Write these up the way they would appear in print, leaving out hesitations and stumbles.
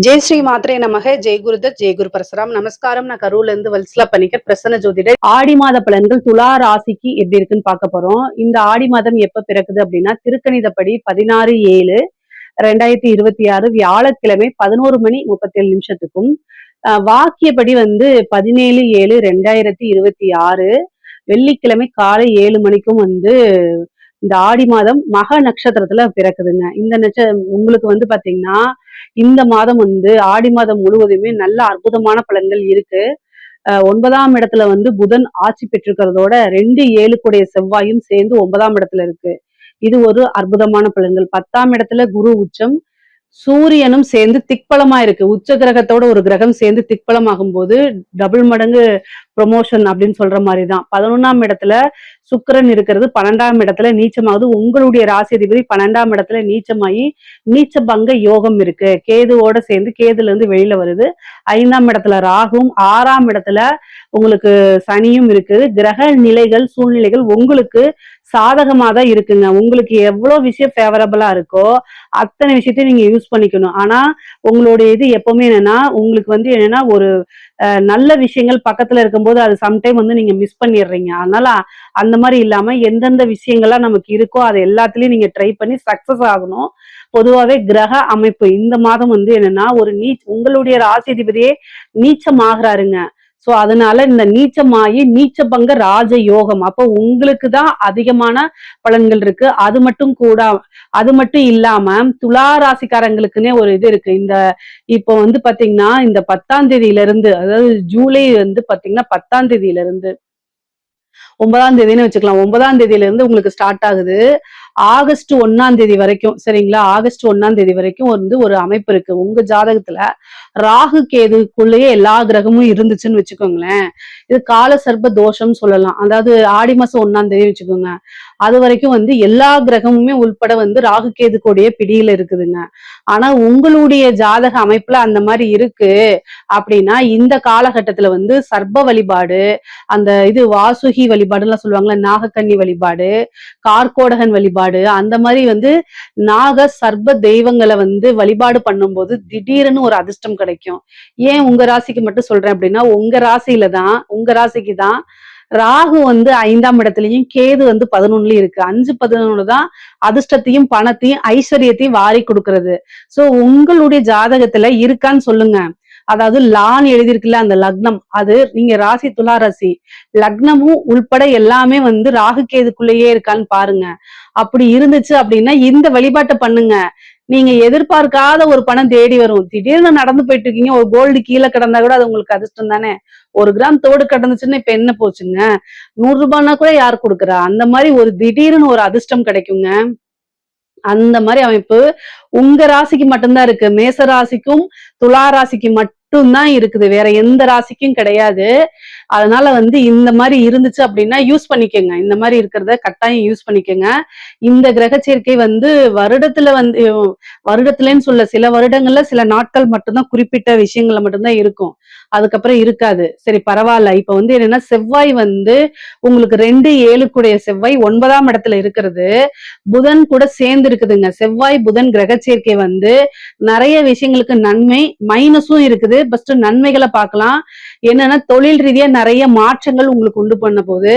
ஜெய் ஸ்ரீ மாத்ரே நமக. ஜெய் குருதத், ஜெய் குரு பரசுராம். நமஸ்காரம். நான் கரூர்ல இருந்து வல்சலா பணிக்கர், பிரசன்ன ஜோதிடர். ஆடி மாத பலன்கள் துலா ராசிக்கு எப்படி இருக்குன்னு பார்க்க போறோம். இந்த ஆடி மாதம் எப்ப பிறக்குது அப்படின்னா, திருக்கணிதப்படி 16/7/2026 வியாழக்கிழமை 11 மணி 37 நிமிஷத்துக்கும், வாக்கியப்படி 17/7/2026 வெள்ளிக்கிழமை காலை 7 மணிக்கும் இந்த ஆடி மாதம் மக நட்சத்திரத்துல பிறக்குதுங்க. இந்த உங்களுக்கு பாத்தீங்கன்னா, இந்த மாதம் ஆடி மாதம் முழுவதுமே நல்ல அற்புதமான பலன்கள் இருக்கு. 9ஆம் இடத்துல புதன் ஆட்சி பெற்றிருக்கிறதோட 2 7 கூடிய செவ்வாயும் சேர்ந்து 9ஆம் இடத்துல இருக்கு. இது ஒரு அற்புதமான பலன்கள். 10ஆம் இடத்துல குரு உச்சம், சூரியனும் சேர்ந்து திக்பலமா இருக்கு. உச்ச கிரகத்தோட ஒரு கிரகம் சேர்ந்து திக்பலம் ஆகும்போது டபுள் மடங்கு ப்ரொமோஷன் அப்படின்னு சொல்ற மாதிரிதான். 11ஆம் இடத்துல சுக்கிரன் இருக்கிறது, 12ஆம் இடத்துல நீச்சமாகுது. உங்களுடைய ராசி அதிபதி 12ஆம் இடத்துல நீச்சமாகி நீச்ச பங்க யோகம் இருக்கு. கேதுவோட சேர்ந்து கேதுல இருந்து வெளியில வருது. 5ஆம் இடத்துல ராகும், 6ஆம் இடத்துல உங்களுக்கு சனியும் இருக்குது. கிரக நிலைகள் சூழ்நிலைகள் உங்களுக்கு சாதகமா தான் இருக்குங்க. உங்களுக்கு எவ்வளவு விஷயம் ஃபேவரபிளா இருக்கோ அத்தனை விஷயத்தையும் நீங்க யூஸ் பண்ணிக்கணும். ஆனா உங்களுடைய இது எப்பவுமே என்னன்னா, உங்களுக்கு என்னன்னா ஒரு நல்ல விஷயங்கள் பக்கத்துல இருக்கும்போது அது சம்டைம் நீங்க மிஸ் பண்ணிடுறீங்க. அதனால அந்த மாதிரி இல்லாம எந்தெந்த விஷயங்கள்லாம் நமக்கு இருக்கோ அதை எல்லாத்துலயும் நீங்க ட்ரை பண்ணி சக்சஸ் ஆகணும். பொதுவாவே கிரக அமைப்பு இந்த மாதம் என்னன்னா ஒரு உங்களுடைய ராசி அதிபதியே நீச்சம் ஆகுறாருங்க. சோ அதனால இந்த நீச்சமாயி நீச்ச பங்க ராஜ யோகம். அப்போ உங்களுக்கு தான் அதிகமான பலன்கள் இருக்கு. அது மட்டும் இல்லாம துலா ராசிக்காரங்களுக்குன்னே ஒரு இது இருக்கு. இப்போ பாத்தீங்கன்னா இந்த 10ஆம் தேதியில இருந்து, அதாவது ஜூலை பாத்தீங்கன்னா 10ஆம் தேதியில இருந்து 9ஆம் தேதினு வச்சுக்கலாம். 9ஆம் தேதியில இருந்து உங்களுக்கு ஸ்டார்ட் ஆகுது. ஆகஸ்ட் 1ஆம் தேதி வரைக்கும், சரிங்களா? ஆகஸ்ட் 1ஆம் தேதி வரைக்கும் ஒரு அமைப்பு இருக்கு. உங்க ஜாதகத்துல ராகு கேதுக்குள்ளேயே எல்லா கிரகமும் இருந்துச்சுன்னு வச்சுக்கோங்களேன். இது கால சர்ப்ப தோஷம் சொல்லலாம். அதாவது ஆடி மாசம் 1ஆம் தேதி வச்சுக்கோங்க. அது வரைக்கும் எல்லா கிரகமுமே உள்பட ராகு கேது கூடிய பிடியில இருக்குதுங்க. ஆனா உங்களுடைய ஜாதக அமைப்புல அந்த மாதிரி இருக்கு அப்படின்னா, இந்த காலகட்டத்துல சர்ப்ப வழிபாடு, அந்த இது வாசுகி வழிபாடுலாம் சொல்லுவாங்கல்ல, நாகக்கன்னி வழிபாடு, கார்கோடகன் வழிபாடு, அந்த மாதிரி நாக சர்ப்ப தெய்வங்களை வழிபாடு பண்ணும்போது திடீர்னு ஒரு அதிர்ஷ்டம் கிடைக்கும். ஏன் உங்க ராசிக்கு மட்டும் சொல்றேன் அப்படின்னா, உங்க ராசிக்கு தான் ராகு 5ஆம் இடத்துலயும் கேது 11லயும் இருக்கு. 5 11 தான் அதிர்ஷ்டத்தையும் பணத்தையும் ஐஸ்வர்யத்தையும் வாரி கொடுக்கறது. சோ உங்களுடைய ஜாதகத்துல இருக்கான்னு சொல்லுங்க. அதாவது லான் எழுதியிருக்குல்ல அந்த லக்னம், அது நீங்க ராசி துலா ராசி, லக்னமும் உள்பட எல்லாமே ராகு கேதுக்குள்ளேயே இருக்கான்னு பாருங்க. அப்படி இருந்துச்சு அப்படின்னா இந்த வழிபாட்டை பண்ணுங்க. நீங்க எதிர்பார்க்காத ஒரு பணம் தேடி வரும். திடீர்னு நடந்து போயிட்டு இருக்கீங்க, ஒரு கோல்டு கீழே கிடந்தா கூட அது உங்களுக்கு அதிர்ஷ்டம் தானே. 1 கிராம் தோடு கிடந்துச்சுன்னா இப்ப என்ன போச்சுங்க? 100 ரூபாய்னா கூட யார் கொடுக்குறா? அந்த மாதிரி ஒரு திடீர்னு ஒரு அதிர்ஷ்டம் கிடைக்குங்க. அந்த மாதிரி அமைப்பு உங்க ராசிக்கு மட்டும்தான் இருக்கு. மேச ராசிக்கும் துலா ராசிக்கு மட்டும்தான் இருக்குது, வேற எந்த ராசிக்கும் கிடையாது. அதனால இந்த மாதிரி இருந்துச்சு அப்படின்னா யூஸ் பண்ணிக்கோங்க. இந்த மாதிரி இருக்கிறத கட்டாயம் யூஸ் பண்ணிக்கோங்க. இந்த கிரக சேர்க்கை வருடத்துல வருடத்துலன்னு சொல்ல, சில வருடங்கள்ல சில நாட்கள் மட்டும்தான், குறிப்பிட்ட விஷயங்கள்ல மட்டும்தான் இருக்கும். அதுக்கப்புறம் இருக்காது. சரி பரவாயில்ல. இப்ப என்னன்னா செவ்வாய் உங்களுக்கு 2 7 கூடிய செவ்வாய் 9ஆம் இடத்துல இருக்கிறது, புதன் கூட சேர்ந்து இருக்குதுங்க. செவ்வாய் புதன் கிரக சேர்க்கை நிறைய விஷயங்களுக்கு நன்மை, மைனஸும் இருக்குது. ஃபர்ஸ்ட் நன்மைகளை பார்க்கலாம். என்னன்னா தொழில் ரீதியா நிறைய மாற்றங்கள் உங்களுக்கு உண்டு பண்ண போகுது.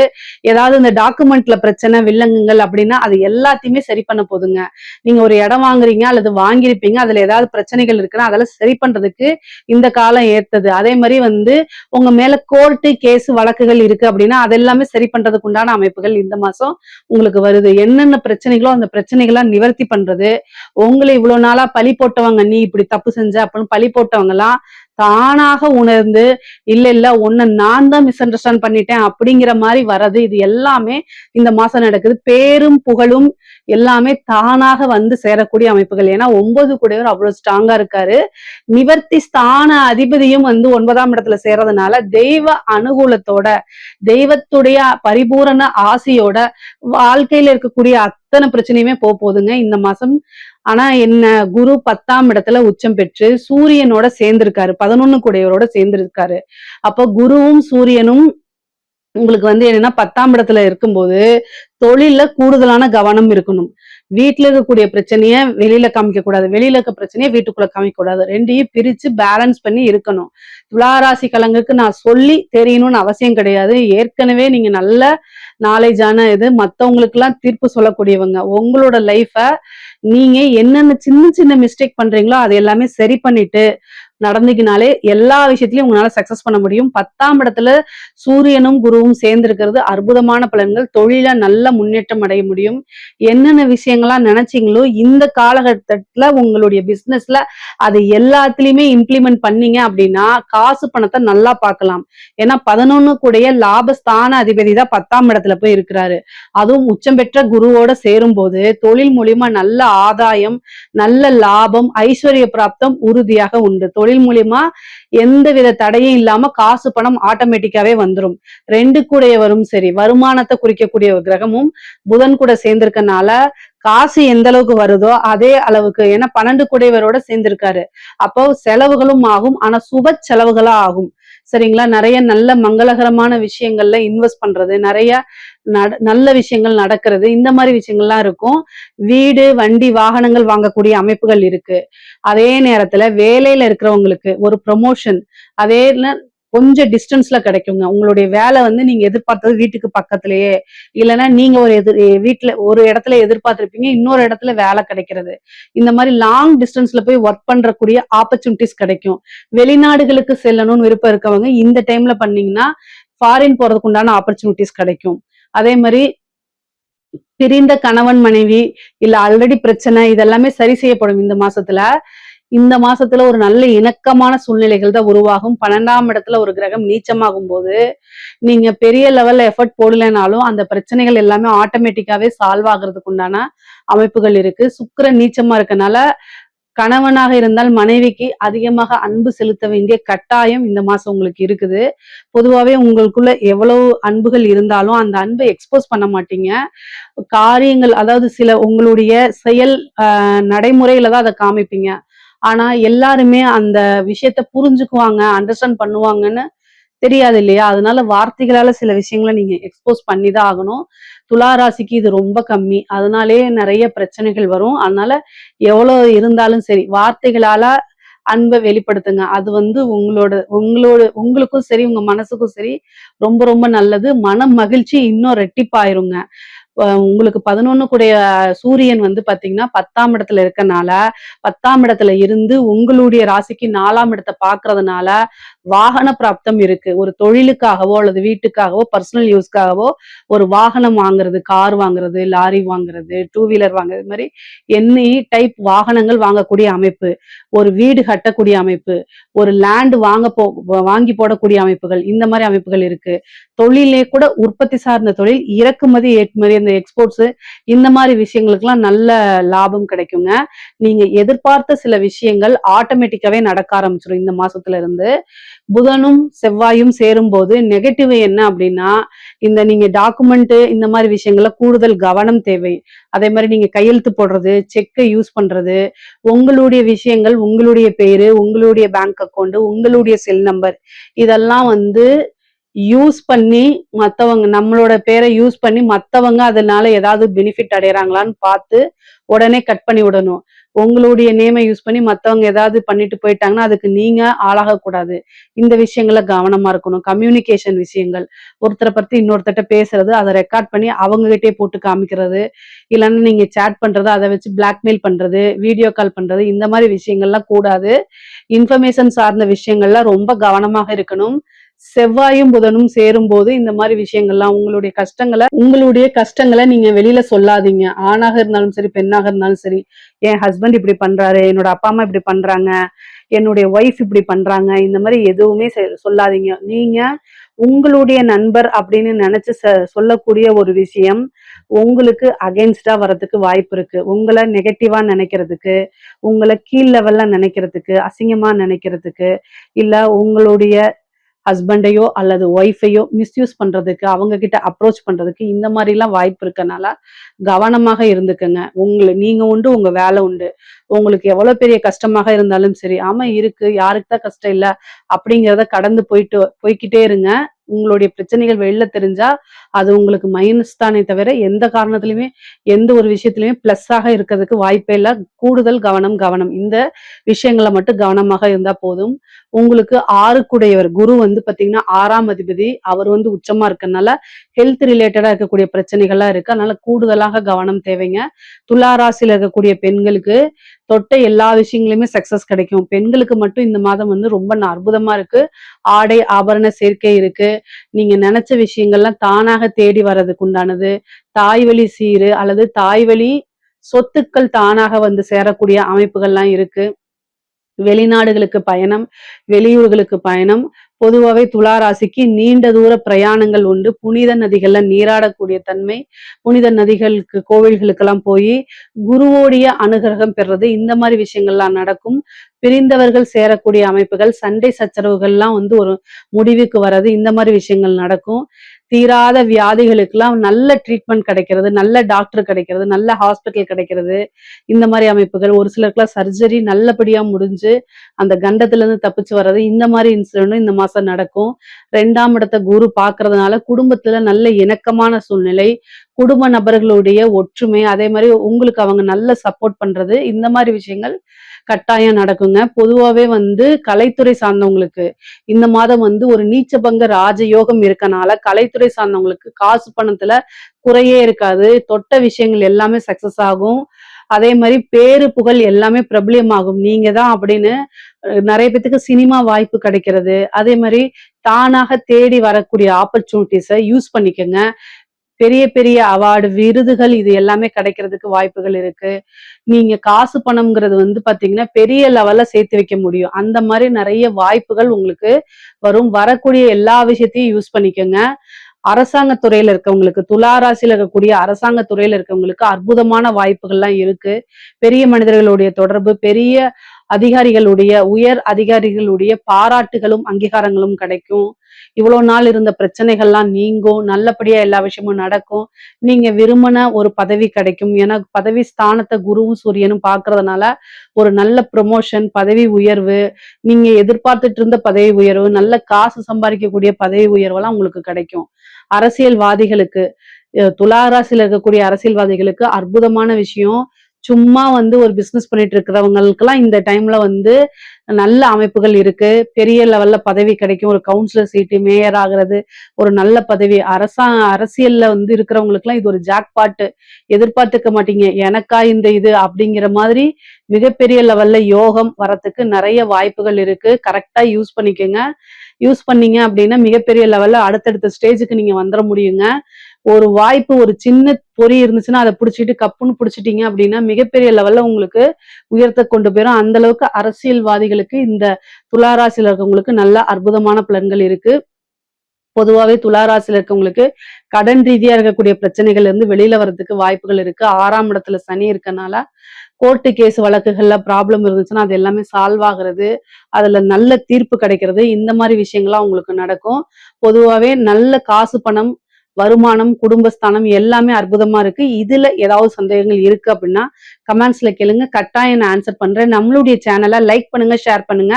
ஏதாவது இந்த டாக்குமெண்ட்ல பிரச்சனை வில்லங்கங்கள் அப்படின்னா அது எல்லாத்தையுமே சரி பண்ண போதுங்க. நீங்க ஒரு இடம் வாங்குறீங்க அல்லது வாங்கியிருப்பீங்க, அதுல ஏதாவது பிரச்சனைகள் இருக்குன்னா அதெல்லாம் சரி பண்றதுக்கு இந்த காலம் ஏத்தது. அதே மாதிரி உங்க மேல கோர்ட்டு கேஸ் வழக்குகள் இருக்கு அப்படின்னா அதெல்லாமே சரி பண்றதுக்கு உண்டான அமைப்புகள் இந்த மாசம் உங்களுக்கு வருது. என்னென்ன பிரச்சனைகளோ அந்த பிரச்சனைகளை நிவர்த்தி பண்றது, உங்களை இவ்வளவு நாளா பழி போட்டவங்க, நீ இப்படி தப்பு செஞ்ச அப்படின்னு பழி போட்டவங்க எல்லாம் தானாக உணர்ந்து இல்ல உன்னை நான் தான் மிஸ் அண்டர்ஸ்டாண்ட் பண்ணிட்டேன் அப்படிங்கிற மாதிரி வர்றது, இது எல்லாமே இந்த மாசம் நடக்குது. பேரும் புகழும் எல்லாமே தானாக சேரக்கூடிய அமைப்புகள். ஏன்னா 9 கூடையவர் அவ்வளவு ஸ்ட்ராங்கா இருக்காரு. நிவர்த்தி ஸ்தான அதிபதியும் 9ஆம் இடத்துல சேர்றதுனால தெய்வ அனுகூலத்தோட, தெய்வத்துடைய பரிபூரண ஆசையோட வாழ்க்கையில இருக்கக்கூடிய அத்தனை பிரச்சனையுமே போகுதுங்க இந்த மாசம். ஆனா என்ன, குரு 10ஆம் இடத்துல உச்சம் பெற்று சூரியனோட சேர்ந்திருக்காரு, 11 கூடையவரோட சேர்ந்திருக்காரு. அப்போ குருவும் சூரியனும் உங்களுக்கு என்னன்னா 10ஆம் இடத்துல இருக்கும்போது தொழில்ல கூடுதலான கவனம் இருக்கணும். வீட்டுல இருக்கக்கூடிய பிரச்சனைய வெளியில காமிக்க கூடாது, வெளியில இருக்க பிரச்சனைய வீட்டுக்குள்ள காமிக்க கூடாது. ரெண்டையும் பிரிச்சு பேலன்ஸ் பண்ணி இருக்கணும். துளாராசி கலங்களுக்கு நான் சொல்லி தெரியணும்னு அவசியம் கிடையாது. ஏற்கனவே நீங்க நல்ல நாலேஜான இது மத்தவங்களுக்கு எல்லாம் தீர்ப்பு சொல்லக்கூடியவங்க. உங்களோட லைஃப நீங்க என்னென்ன சின்ன சின்ன மிஸ்டேக் பண்றீங்களோ அதை எல்லாமே சரி பண்ணிட்டு நடந்துக்கினாலே எல்லா விஷயத்திலயும் உங்களால சக்சஸ் பண்ண முடியும். 10ஆம் இடத்துல சூரியனும் குருவும் சேர்ந்து இருக்கிறது அற்புதமான பலன்கள். தொழில நல்ல முன்னேற்றம் அடைய முடியும். என்னென்ன விஷயங்கள்லாம் நினைச்சீங்களோ இந்த காலகட்டத்துல உங்களுடைய பிசினஸ்ல அது எல்லாத்துலயுமே இம்ப்ளிமெண்ட் பண்ணீங்க அப்படின்னா காசு பணத்தை நல்லா பார்க்கலாம். ஏன்னா 11 கூடைய லாபஸ்தான அதிபதி தான் 10ஆம் இடத்துல போய் இருக்கிறாரு. அதுவும் உச்சம் பெற்ற குருவோட சேரும் போது தொழில் மூலியமா நல்ல ஆதாயம், நல்ல லாபம், ஐஸ்வர்ய பிராப்தம் உறுதியாக உண்டு. தொழில் மூலியமா எந்த வித தடையும் இல்லாம காசு பணம் ஆட்டோமேட்டிக்காவே வந்துடும். 2 கூடையவரும் சரி, வருமானத்தை குறிக்கக்கூடிய கிரகமும் புதன் கூட சேர்ந்திருக்கனால காசு எந்த அளவுக்கு வருதோ அதே அளவுக்கு, ஏன்னா 12 கூடையவரோட சேர்ந்திருக்காரு. அப்போ செலவுகளும் ஆகும், ஆனா சுப செலவுகளா ஆகும். சரிங்களா? நிறைய நல்ல மங்களகரமான விஷயங்கள்ல இன்வெஸ்ட் பண்றது, நிறைய நல்ல விஷயங்கள் நடக்கிறது, இந்த மாதிரி விஷயங்கள்லாம் இருக்கும். வீடு, வண்டி, வாகனங்கள் வாங்கக்கூடிய அமைப்புகள் இருக்கு. அதே நேரத்துல வேலையில இருக்கிறவங்களுக்கு ஒரு ப்ரொமோஷன் அதே கொஞ்சம் டிஸ்டன்ஸ்ல கிடைக்குங்க. உங்களுடைய வேலை நீங்க எதிர்பார்த்தது வீட்டுக்கு பக்கத்திலேயே, இல்லைன்னா நீங்க ஒரு வீட்டுல ஒரு இடத்துல எதிர்பார்த்திருப்பீங்க, இன்னொரு இடத்துல வேலை கிடைக்கிறது. இந்த மாதிரி லாங் டிஸ்டன்ஸ்ல போய் ஒர்க் பண்றக்கூடிய ஆப்பர்ச்சுனிட்டிஸ் கிடைக்கும். வெளிநாடுகளுக்கு செல்லணும்னு விருப்பம் இருக்கவங்க இந்த டைம்ல பண்ணீங்கன்னா ஃபாரின் போறதுக்கு உண்டான ஆப்பர்ச்சுனிட்டிஸ் கிடைக்கும். அதே மாதிரி பிரிந்த கணவன் மனைவி இல்ல ஆல்ரெடி பிரச்சனை இதெல்லாமே சரி செய்யப்படும் இந்த மாசத்துல. இந்த மாசத்துல ஒரு நல்ல இணக்கமான சூழ்நிலைகள் தான் உருவாகும். 12ஆம் இடத்துல ஒரு கிரகம் நீச்சமாகும் போது நீங்க பெரிய லெவல்ல எஃபர்ட் போடலைனாலும் அந்த பிரச்சனைகள் எல்லாமே ஆட்டோமேட்டிக்காவே சால்வ் ஆகுறதுக்கு உண்டான அமைப்புகள் இருக்கு. சுக்கிரன் நீச்சமா இருக்கனால கணவனாக இருந்தால் மனைவிக்கு அதிகமாக அன்பு செலுத்த வேண்டிய கட்டாயம் இந்த மாசம் உங்களுக்கு இருக்குது. பொதுவாவே உங்களுக்குள்ள எவ்வளவு அன்புகள் இருந்தாலும் அந்த அன்பை எக்ஸ்போஸ் பண்ண மாட்டீங்க. காரியங்கள் அதாவது சில உங்களுடைய செயல் நடைமுறையில தான் அதை காமிப்பீங்க. ஆனா எல்லாருமே அந்த விஷயத்த புரிஞ்சுக்குவாங்க, அண்டர்ஸ்டாண்ட் பண்ணுவாங்கன்னு தெரியாது இல்லையா? அதனால வார்த்தைகளால சில விஷயங்களை நீங்க எக்ஸ்போஸ் பண்ணிதான் ஆகணும். துலா ராசிக்கு இது ரொம்ப கம்மி. அதனாலேயே நிறைய பிரச்சனைகள் வரும். அதனால எவ்வளவு இருந்தாலும் சரி வார்த்தைகளால அன்பை வெளிப்படுத்துங்க. அது உங்களோட உங்களோட உங்களுக்கும் சரி, உங்க மனசுக்கும் சரி ரொம்ப ரொம்ப நல்லது. மன மகிழ்ச்சி இன்னும் ரெட்டிப்பாயிருங்க. உங்களுக்கு 11 கூடைய சூரியன் பாத்தீங்கன்னா 10ஆம் இடத்துல இருக்கனால 10ஆம் இடத்துல இருந்து உங்களுடைய ராசிக்கு 4ஆம் இடத்தை பாக்குறதுனால வாகன பிராப்தம் இருக்கு. ஒரு தொழிலுக்காகவோ அல்லது வீட்டுக்காகவோ பர்சனல் யூஸ்க்காகவோ ஒரு வாகனம் வாங்குறது, கார் வாங்குறது, லாரி வாங்குறது, 2 வீலர் வாங்குறது, மாதிரி எனி டைப் வாகனங்கள் வாங்கக்கூடிய அமைப்பு, ஒரு வீடு கட்டக்கூடிய அமைப்பு, ஒரு லேண்ட் வாங்கி போடக்கூடிய அமைப்புகள், இந்த மாதிரி அமைப்புகள் இருக்கு. தொழிலே கூட உற்பத்தி சார்ந்த தொழில், இறக்குமதி ஏற்றுமதி, அந்த எக்ஸ்போர்ட்ஸ், இந்த மாதிரி விஷயங்களுக்கெல்லாம் நல்ல லாபம் கிடைக்குங்க. நீங்க எதிர்பார்த்த சில விஷயங்கள் ஆட்டோமேட்டிக்காவே நடக்க ஆரம்பிச்சிடும் இந்த மாசத்துல இருந்து. புதனும் செவ்வாயும் சேரும் போது நெகட்டிவ் என்ன அப்படின்னா, நீங்க டாக்குமெண்ட் இந்த மாதிரி விஷயங்கள்ல கூடுதல் கவனம் தேவை. அதே மாதிரி நீங்க கையெழுத்து போடுறது, செக்கை யூஸ் பண்றது, உங்களுடைய விஷயங்கள், உங்களுடைய பேரு, உங்களுடைய பேங்க் அக்கௌண்ட், உங்களுடைய செல் நம்பர், இதெல்லாம் யூஸ் பண்ணி மத்தவங்க நம்மளோட பேரை யூஸ் பண்ணி மத்தவங்க அதனால ஏதாவது பெனிஃபிட் அடையறாங்களான்னு பார்த்து உடனே கட் பண்ணி விடணும். உங்களுடைய நேமை யூஸ் பண்ணி மத்தவங்க ஏதாவது பண்ணிட்டு போயிட்டாங்கன்னா அதுக்கு நீங்க ஆளாகக்கூடாது. இந்த விஷயங்கள கவனமா இருக்கணும். கம்யூனிகேஷன் விஷயங்கள், ஒருத்தரை பத்தி இன்னொருத்தட்ட பேசுறது, அதை ரெக்கார்ட் பண்ணி அவங்க கிட்டே போட்டு காமிக்கிறது, இல்லைன்னா நீங்க சேட் பண்றது, அதை வச்சு பிளாக்மெயில் பண்றது, வீடியோ கால் பண்றது, இந்த மாதிரி விஷயங்கள்லாம் கூடாது. இன்ஃபர்மேஷன் சார்ந்த விஷயங்கள்ல ரொம்ப கவனமாக இருக்கணும். செவ்வாயும் புதனும் சேரும் போது இந்த மாதிரி விஷயங்கள்லாம் உங்களுடைய கஷ்டங்களை நீங்க வெளியில சொல்லாதீங்க. ஆணாக இருந்தாலும் சரி, பெண்ணாக இருந்தாலும் சரி. என் ஹஸ்பண்ட் இப்படி பண்றாரு, என்னோட அப்பா அம்மா இப்படி பண்றாங்க, என்னுடைய ஒய்ஃப் இப்படி பண்றாங்க, இந்த மாதிரி எதுவுமே சொல்லாதீங்க. நீங்க உங்களுடைய நண்பர் அப்படின்னு நினைச்சு சொல்லக்கூடிய ஒரு விஷயம் உங்களுக்கு அகெயின்ஸ்டா வர்றதுக்கு வாய்ப்பு இருக்கு. உங்களை நெகட்டிவா நினைக்கிறதுக்கு, உங்களை கீழ் லெவல்ல நினைக்கிறதுக்கு, அசிங்கமா நினைக்கிறதுக்கு, இல்ல உங்களுடைய ஹஸ்பண்டையோ அல்லது ஒய்ஃபையோ மிஸ்யூஸ் பண்றதுக்கு, அவங்க கிட்ட அப்ரோச் பண்றதுக்கு, இந்த மாதிரி எல்லாம் வாய்ப்பு இருக்கனால கவனமாக இருந்துக்கங்க. நீங்க உண்டு, உங்க வேலை உண்டு. உங்களுக்கு எவ்வளவு பெரிய கஷ்டமாக இருந்தாலும் சரி, ஆமா இருக்கு, யாருக்கு தான் கஷ்டம் இல்ல அப்படிங்கிறத கடந்து போய்கிட்டே இருங்க. உங்களுடைய பிரச்சனைகள் வெளில தெரிஞ்சா அது உங்களுக்கு மைனஸ் தானே தவிர எந்த காரணத்திலுமே எந்த ஒரு விஷயத்திலுமே பிளஸ்ஸாக இருக்கிறதுக்கு வாய்ப்பே இல்ல. கூடுதல் கவனம் கவனம். இந்த விஷயங்கள மட்டும் கவனமாக இருந்தா போதும். உங்களுக்கு 6க்குடையவர் குரு வந்து பார்த்தீங்கன்னா 6ஆம் அதிபதி. அவர் வந்து உச்சமா இருக்கனால ஹெல்த் ரிலேட்டடா இருக்கக்கூடிய பிரச்சனைகள்லாம் இருக்கு. அதனால கூடுதலாக கவனம் தேவைங்க. துலா ராசியில இருக்கக்கூடிய பெண்களுக்கு தொட்ட எல்லா விஷயங்களுமே சக்சஸ் கிடைக்கும். பெண்களுக்கு மட்டும் இந்த மாதம் வந்து ரொம்ப அற்புதமா இருக்கு. ஆடை ஆபரண சேர்க்கை இருக்கு. நீங்க நினைச்ச விஷயங்கள்லாம் தானாக தேடி வர்றதுக்கு உண்டானது. தாய் வழி சீரு அல்லது தாய் வழி சொத்துக்கள் தானாக வந்து சேரக்கூடிய அமைப்புகள்லாம் இருக்கு. வெளிநாடுகளுக்கு பயணம், வெளியூர்களுக்கு பயணம். பொதுவாவே துலா ராசிக்கு நீண்ட தூர பிரயாணங்கள் உண்டு. புனித நதிகள்ல நீராடக்கூடிய தன்மை, புனித நதிகளுக்கு கோவில்களுக்கெல்லாம் போய் குருவோடைய அனுகிரகம் பெறுறது, இந்த மாதிரி விஷயங்கள்லாம் நடக்கும். பிரிந்தவர்கள் சேரக்கூடிய அமைப்புகள், சண்டை சச்சரவுகள்லாம் வந்து ஒரு முடிவுக்கு வர்றது, இந்த மாதிரி விஷயங்கள் நடக்கும். தீராத வியாதிகளுக்கெல்லாம் நல்ல ட்ரீட்மெண்ட் கிடைக்கிறது, நல்ல டாக்டர் கிடைக்கிறது, நல்ல ஹாஸ்பிட்டல் கிடைக்கிறது. இந்த மாதிரி அமைப்புகள். ஒரு சிலருக்குலாம் சர்ஜரி நல்லபடியா முடிஞ்சு அந்த கண்டத்துல இருந்து தப்பிச்சு வர்றது, இந்த மாதிரி இன்சிடென்ட்டும் இந்த மாசம் நடக்கும். 2ஆம் இடத்த குரு பார்க்கறதுனால குடும்பத்துல நல்ல இணக்கமான சூழ்நிலை, குடும்ப நபர்களுடைய ஒற்றுமை, அதே மாதிரி உங்களுக்கு அவங்க நல்ல சப்போர்ட் பண்றது, இந்த மாதிரி விஷயங்கள் கட்டாயம் நடக்குங்க. பொதுவாவே வந்து கலைத்துறை சார்ந்தவங்களுக்கு இந்த மாதம் வந்து ஒரு நீச்சபங்க ராஜயோகம் இருக்கனால கலைத்துறை சார்ந்தவங்களுக்கு காசு பணத்துல குறையே இருக்காது. தொட்ட விஷயங்கள் எல்லாமே சக்சஸ் ஆகும். அதே மாதிரி பேரு புகழ் எல்லாமே பிரபலியமாகும். நீங்க தான் அப்படின்னு நிறைய பேத்துக்கு சினிமா வாய்ப்பு கிடைக்கிறது. அதே மாதிரி தானாக தேடி வரக்கூடிய ஆப்பர்ச்சுனிட்டிஸை யூஸ் பண்ணிக்கோங்க. பெரிய பெரிய அவார்டு, விருதுகள் இது எல்லாமே கிடைக்கிறதுக்கு வாய்ப்புகள் இருக்கு. நீங்க காசு பணம்ங்கிறது வந்து பாத்தீங்கன்னா பெரிய லெவல்ல சேர்த்து வைக்க முடியும். அந்த மாதிரி நிறைய வாய்ப்புகள் உங்களுக்கு வரும். வரக்கூடிய எல்லா விஷயத்தையும் யூஸ் பண்ணிக்கோங்க. அரசாங்க துறையில இருக்கவங்களுக்கு, துலா ராசியில இருக்கக்கூடிய அரசாங்க துறையில இருக்கவங்களுக்கு அற்புதமான வாய்ப்புகள்லாம் இருக்கு. பெரிய மனிதர்களுடைய தொடர்பு, பெரிய அதிகாரிகளுடைய உயர் அதிகாரிகளுடைய பாராட்டுகளும் அங்கீகாரங்களும் கிடைக்கும். இவ்வளவு நாள் இருந்த பிரச்சனைகள்லாம் நீங்கும். நல்லபடியா எல்லா விஷயமும் நடக்கும். நீங்க விரும்பின ஒரு பதவி கிடைக்கும். ஏன்னா பதவி ஸ்தானத்தை குருவும் சூரியனும் பார்க்கறதுனால ஒரு நல்ல ப்ரமோஷன், பதவி உயர்வு, நீங்க எதிர்பார்த்துட்டு இருந்த பதவி உயர்வு, நல்ல காசு சம்பாதிக்கக்கூடிய பதவி உயர்வெல்லாம் உங்களுக்கு கிடைக்கும். அரசியல்வாதிகளுக்கு, துலா ராசியில இருக்கக்கூடிய அரசியல்வாதிகளுக்கு அற்புதமான விஷயம். சும்மா வந்து ஒரு பிசினஸ் பண்ணிட்டு இருக்கிறவங்களுக்கெல்லாம் இந்த டைம்ல வந்து நல்ல அமைப்புகள் இருக்கு. பெரிய லெவல்ல பதவி கிடைக்கும். ஒரு கவுன்சிலர் சீட்டு, மேயர் ஆகிறது, ஒரு நல்ல பதவி. அரசியல்ல வந்து இருக்கிறவங்களுக்கு எல்லாம் இது ஒரு ஜாக்பாட். எதிர்பார்த்துக்க மாட்டீங்க, எனக்கா இந்த இது அப்படிங்கிற மாதிரி மிகப்பெரிய லெவல்ல யோகம் வரத்துக்கு நிறைய வாய்ப்புகள் இருக்கு. கரெக்டா யூஸ் பண்ணிக்கோங்க. யூஸ் பண்ணீங்க அப்படின்னா மிகப்பெரிய லெவல்ல அடுத்தடுத்த ஸ்டேஜுக்கு நீங்க வந்துட முடியுங்க. ஒரு வாய்ப்பு, ஒரு சின்ன பொறி இருந்துச்சுன்னா அதை பிடிச்சிட்டு கப்புன்னு பிடிச்சிட்டீங்க அப்படின்னா மிகப்பெரிய லெவல்ல உங்களுக்கு உயர்த்த கொண்டு போயிடும். அந்த அளவுக்கு அரசியல்வாதிகளுக்கு இந்த துளாராசியில இருக்கவங்களுக்கு நல்ல அற்புதமான பலன்கள் இருக்கு. பொதுவாவே துளாராசியில இருக்கவங்களுக்கு கடன் ரீதியா இருக்கக்கூடிய பிரச்சனைகள்ல இருந்து வெளியில வர்றதுக்கு வாய்ப்புகள் இருக்கு. 6ஆம் இடத்துல சனி இருக்கனால கோர்ட்டு கேஸ் வழக்குகள்ல ப்ராப்ளம் இருந்துச்சுன்னா அது எல்லாமே சால்வ் ஆகுறது, அதுல நல்ல தீர்ப்பு கிடைக்கிறது, இந்த மாதிரி விஷயங்கள்லாம் உங்களுக்கு நடக்கும். பொதுவாவே நல்ல காசு பணம், வருமானம், குடும்பஸ்தானம் எல்லாமே அற்புதமா இருக்கு. இதுல ஏதாவது சந்தேகங்கள் இருக்கு அப்படின்னா கமெண்ட்ஸ்ல கேளுங்க. கட்டாயம் நான் ஆன்சர் பண்றேன். நம்மளுடைய சேனலை லைக் பண்ணுங்க, ஷேர் பண்ணுங்க,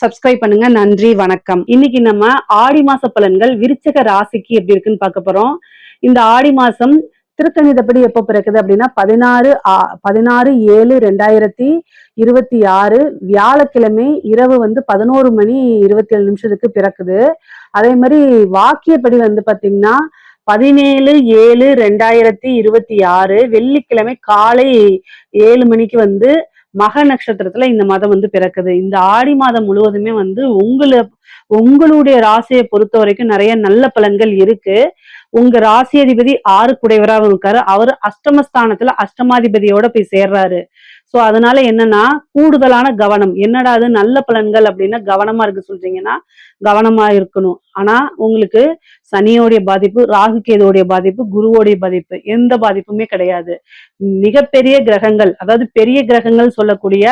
சப்ஸ்கிரைப் பண்ணுங்க. நன்றி, வணக்கம். இன்னைக்கு நம்ம ஆடி மாச பலன்கள் விருச்சிக ராசிக்கு எப்படி இருக்குன்னு பார்க்க போறோம். இந்த ஆடி மாசம் திருக்கணிதப்படி எப்போ பிறக்குது அப்படின்னா 16/7/2026 வியாழக்கிழமை இரவு வந்து 11:27 பிறக்குது. அதே மாதிரி வாக்கியப்படி வந்து பாத்தீங்கன்னா 17/7/2026 வெள்ளிக்கிழமை காலை 7 மணிக்கு வந்து மக நட்சத்திரத்துல இந்த மாதம் வந்து பிறக்குது. இந்த ஆடி மாதம் முழுவதுமே வந்து உங்களுடைய ராசியை பொறுத்த வரைக்கும் நிறைய நல்ல பலன்கள் இருக்கு. உங்க ராசி அதிபதி 6க்குடையவராகவும் இருக்காரு. அவரு அஷ்டமஸ்தானத்துல அஷ்டமாதிபதியோட போய் சேர்றாரு. சோ அதனால என்னன்னா கூடுதலான கவனம். என்னடா அது நல்ல பலன்கள் அப்படின்னா கவனமா இருக்கு சொல்றீங்கன்னா கவனமா இருக்கணும். ஆனா உங்களுக்கு சனியோடைய பாதிப்பு, ராகு கேதுவோடைய பாதிப்பு, குருவோடைய பாதிப்பு எந்த பாதிப்புமே கிடையாது. மிகப்பெரிய கிரகங்கள், அதாவது பெரிய கிரகங்கள் சொல்லக்கூடிய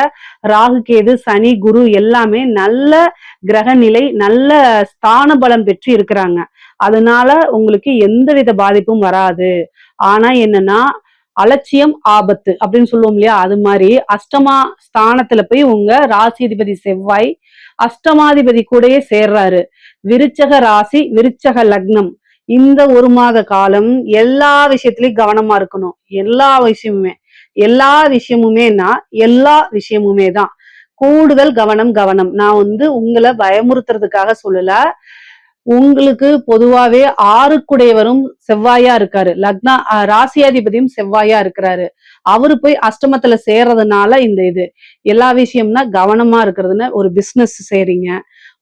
ராகு கேது, சனி, குரு எல்லாமே நல்ல கிரக நிலை, நல்ல ஸ்தான பலம் பெற்று இருக்கிறாங்க. அதனால உங்களுக்கு எந்தவித பாதிப்பும் வராது. ஆனா என்னன்னா அலட்சியம் ஆபத்து அப்படின்னு சொல்லுவோம் இல்லையா, அது மாதிரி அஷ்டமா ஸ்தானத்துல போய் உங்க ராசிதிபதி செவ்வாய் அஷ்டமாதிபதி கூடயே சேர்றாரு. விருச்சக ராசி, விருச்சக லக்னம். இந்த ஒரு மாத காலம் எல்லா விஷயத்திலயும் கவனமா இருக்கணும். எல்லா விஷயமுமேனா எல்லா விஷயமுமே தான். கூடுதல் கவனம் கவனம். நான் உங்களை பயமுறுத்துறதுக்காக சொல்லல. உங்களுக்கு பொதுவாவே ஆறுக்குடையவரும் செவ்வாயா இருக்காரு. ராசியாதிபதியும் செவ்வாயா இருக்கிறாரு. அவரு போய் அஷ்டமத்துல சேர்றதுனால இந்த இது எல்லா விஷயம்னா கவனமா இருக்கிறதுன்னு. ஒரு பிசினஸ் செய்றீங்க,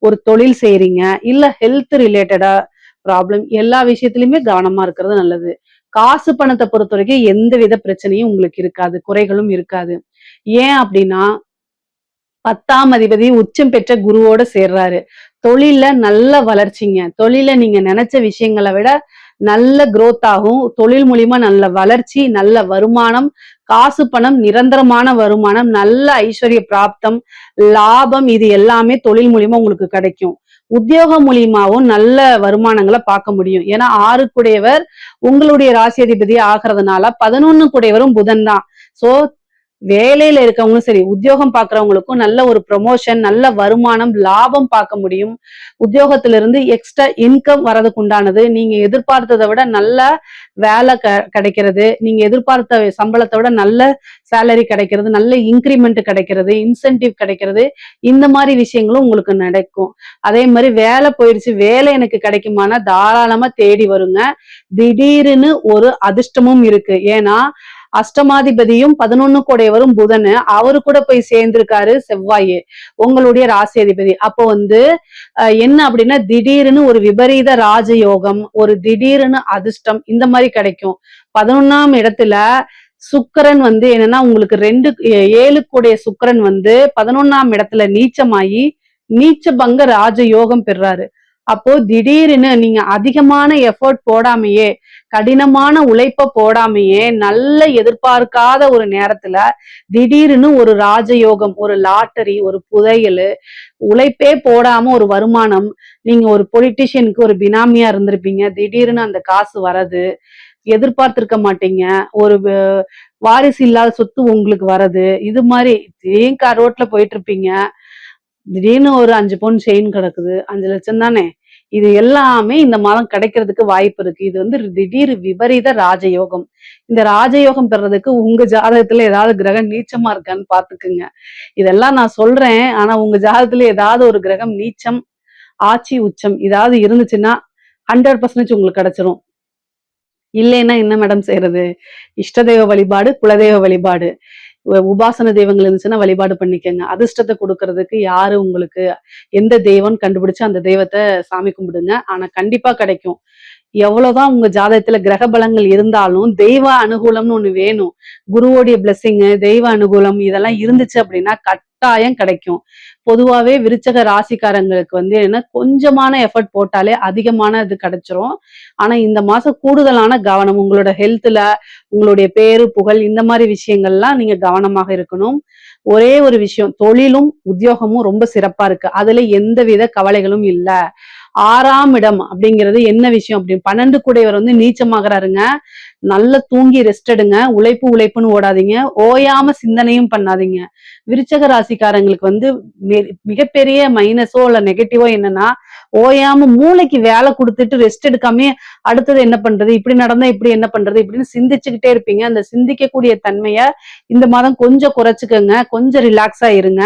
ஒரு தொழில் செய்றீங்க, இல்ல ஹெல்த் ரிலேட்டடா ப்ராப்ளம், எல்லா விஷயத்திலயுமே கவனமா இருக்கிறது நல்லது. காசு பணத்தை பொறுத்த வரைக்கும் எந்த வித பிரச்சனையும் உங்களுக்கு இருக்காது, குறைகளும் இருக்காது. ஏன் அப்படின்னா 10ஆம் அதிபதி உச்சம் பெற்ற குருவோட சேர்றாரு. தொழில்ல நல்ல வளர்ச்சிங்க. தொழில நீங்க நினைச்ச விஷயங்களை விட நல்ல growth ஆகும். தொழில் மூலியமா நல்ல வளர்ச்சி, நல்ல வருமானம், காசு பணம், நிரந்தரமான வருமானம், நல்ல ஐஸ்வர்ய பிராப்தம், லாபம், இது எல்லாமே தொழில் மூலியமா உங்களுக்கு கிடைக்கும். உத்தியோகம் மூலியமாவும் நல்ல வருமானங்களை பார்க்க முடியும். ஏன்னா 6 உங்களுடைய ராசி அதிபதி ஆகிறதுனால 11 கூடையவரும் புதன் தான். சோ வேலையில இருக்கவங்களும் சரி, உத்தியோகம் பாக்குறவங்களுக்கும் நல்ல ஒரு ப்ரொமோஷன், நல்ல வருமானம், லாபம் பார்க்க முடியும். உத்தியோகத்திலிருந்து எக்ஸ்ட்ரா இன்கம் வரதுக்கு உண்டானது. நீங்க எதிர்பார்த்ததை விட நல்ல வேலை கிடைக்கிறது, நீங்க எதிர்பார்த்த சம்பளத்தை விட நல்ல சேலரி கிடைக்கிறது, நல்ல இன்கிரிமெண்ட் கிடைக்கிறது, இன்சென்டிவ் கிடைக்கிறது. இந்த மாதிரி விஷயங்களும் உங்களுக்கு நடக்கும். அதே மாதிரி வேலை போயிடுச்சு, வேலை எனக்கு கிடைக்குமானா தாராளமா தேடி வருங்க. திடீர்னு ஒரு அதிர்ஷ்டமும் இருக்கு. ஏன்னா அஷ்டமாதிபதியும் 11 கூடையவரும் புதன், அவரு கூட போய் சேர்ந்திருக்காரு செவ்வாய், உங்களுடைய ராசி அதிபதி. அப்போ என்ன அப்படின்னா திடீர்னு ஒரு விபரீத ராஜயோகம், ஒரு திடீர்னு அதிர்ஷ்டம், இந்த மாதிரி கிடைக்கும். 11ஆம் இடத்துல சுக்கிரன் என்னன்னா உங்களுக்கு 7 கூடைய சுக்கிரன் 11ஆம் இடத்துல நீச்சமாயி நீச்ச பங்க ராஜயோகம் பெறாரு. அப்போ திடீர்னு நீங்க அதிகமான எஃபர்ட் போடாமையே, கடினமான உழைப்ப போடாமையே, நல்ல எதிர்பார்க்காத ஒரு நேரத்துல திடீர்னு ஒரு ராஜயோகம், ஒரு லாட்டரி, ஒரு புதையல், உழைப்பே போடாம ஒரு வருமானம். நீங்க ஒரு பொலிட்டிஷியனுக்கு ஒரு பினாமியா இருந்திருப்பீங்க, திடீர்னு அந்த காசு வரது எதிர்பார்த்திருக்க மாட்டீங்க. ஒரு வாரிசு இல்லாத சொத்து உங்களுக்கு வரது. இது மாதிரி திடீர்னு ரோட்ல போயிட்டு இருப்பீங்க, திடீர்னு ஒரு 5 பவுன் செயின் கிடக்குது, 5 லட்சம் தானே. இது எல்லாமே இந்த மாதம் கிடைக்கிறதுக்கு வாய்ப்பு இருக்கு. இது திடீர் விபரீத ராஜயோகம். இந்த ராஜயோகம் பெறதுக்கு உங்க ஜாதகத்துல ஏதாவது கிரகம் நீச்சமா இருக்கான்னு பாத்துக்குங்க. இதெல்லாம் நான் சொல்றேன், ஆனா உங்க ஜாதகத்துல ஏதாவது ஒரு கிரகம் நீச்சம், ஆட்சி, உச்சம் ஏதாவது இருந்துச்சுன்னா 100% உங்களுக்கு கிடைச்சிரும். இல்லைன்னா என்ன மேடம் செய்யறது? இஷ்ட தெய்வ வழிபாடு, குலதெய்வ வழிபாடு, உபாசன தெய்வங்கள் இருந்துச்சுன்னா வழிபாடு பண்ணிக்கங்க. அதிர்ஷ்டத்தை கொடுக்கறதுக்கு யாரு உங்களுக்கு எந்த தெய்வம்னு கண்டுபிடிச்சு அந்த தெய்வத்தை சாமி கும்பிடுங்க. ஆனா கண்டிப்பா கிடைக்கும். எவ்வளவுதான் உங்க ஜாதகத்துல கிரக பலங்கள் இருந்தாலும் தெய்வ அனுகூலம்னு ஒண்ணு வேணும். குருவோடைய பிளெஸிங், தெய்வ அனுகூலம் இதெல்லாம் இருந்துச்சு அப்படின்னா கட்டாயம் கிடைக்கும். பொதுவாவே விருச்சக ராசிக்காரங்களுக்கு என்ன கொஞ்சமான எஃபர்ட் போட்டாலே அதிகமான இது கிடைச்சிரும். ஆனா இந்த மாசம் கூடுதலான கவனம் உங்களோட ஹெல்த்ல, உங்களுடைய பேரு புகழ், இந்த மாதிரி விஷயங்கள்லாம் நீங்க கவனமாக இருக்கணும். ஒரே ஒரு விஷயம், தொழிலும் உத்தியோகமும் ரொம்ப சிறப்பா இருக்கு. அதுல எந்தவித கவலைகளும் இல்ல. 6ஆம் இடம் அப்படிங்கிறது என்ன விஷயம் அப்படி 12 கூடையவர் நீச்சமாகறாருங்க. நல்லா தூங்கி ரெஸ்ட் எடுங்க. உழைப்புன்னு ஓடாதீங்க. ஓயாம சிந்தனையும் பண்ணாதீங்க. விருச்சக ராசிக்காரங்களுக்கு மிகப்பெரிய மைனஸோ இல்ல நெகட்டிவோ என்னன்னா, ஓயாம மூளைக்கு வேலை கொடுத்துட்டு ரெஸ்ட் எடுக்காம அடுத்தது என்ன பண்றது, இப்படி நடந்தா இப்படி என்ன பண்றது இப்படின்னு சிந்திச்சுக்கிட்டே இருப்பீங்க. அந்த சிந்திக்கக்கூடிய தன்மைய இந்த மாதம் கொஞ்சம் குறைச்சுக்கோங்க. கொஞ்சம் ரிலாக்ஸா இருங்க.